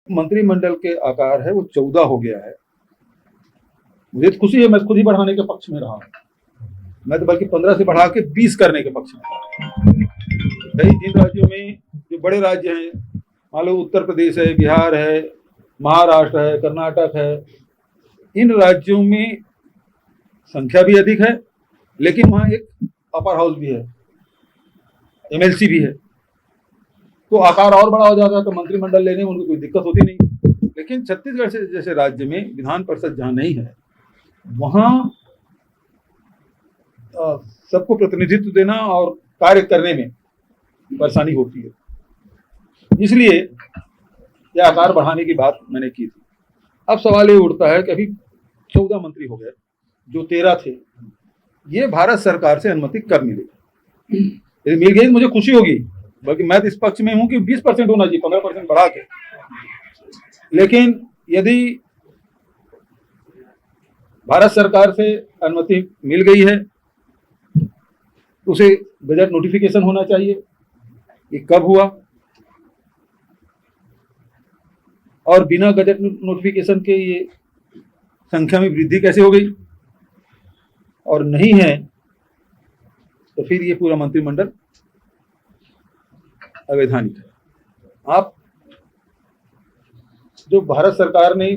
मंत्रिमंडल के आकार है वो 14 हो गया है। मुझे तो खुशी है, मैं खुद ही बढ़ाने के पक्ष में रहा हूं। मैं तो बल्कि 15 से बढ़ा के 20 करने के पक्ष में रहा। कई जिन राज्यों में जो बड़े राज्य हैं, मान लो उत्तर प्रदेश है, बिहार है, महाराष्ट्र है, कर्नाटक है, इन राज्यों में संख्या भी अधिक है, लेकिन वहां एक अपर हाउस भी है, एमएलसी भी है, तो आकार और बड़ा हो जाता है, तो मंत्रिमंडल लेने में उनको कोई दिक्कत होती नहीं। लेकिन छत्तीसगढ़ से जैसे राज्य में विधान परिषद जहां नहीं है, वहां सबको प्रतिनिधित्व देना और कार्य करने में परेशानी होती है। इसलिए यह आकार बढ़ाने की बात मैंने की थी। अब सवाल ये उठता है कि अभी 14 मंत्री हो गए, जो 13 थे, ये भारत सरकार से अनुमति कब मिलेगी? यदि मिल गई तो मुझे खुशी होगी, बल्कि मैं तो इस पक्ष में हूं कि 20% होना चाहिए, 15% बढ़ा के। लेकिन यदि भारत सरकार से अनुमति मिल गई है तो उसे गजट नोटिफिकेशन होना चाहिए। ये कब हुआ और बिना गजट नोटिफिकेशन के ये संख्या में वृद्धि कैसे हो गई, और नहीं है तो फिर ये पूरा मंत्रिमंडल अवैधानिक है। आप जो भारत सरकार ने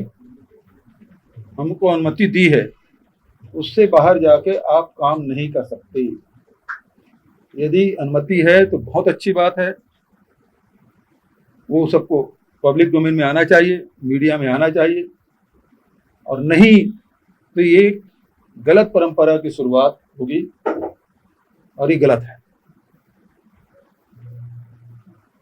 हमको अनुमति दी है उससे बाहर जाके आप काम नहीं कर सकते। यदि अनुमति है तो बहुत अच्छी बात है, वो सबको पब्लिक डोमेन में आना चाहिए, मीडिया में आना चाहिए, और नहीं तो ये गलत परंपरा की शुरुआत होगी और ये गलत है।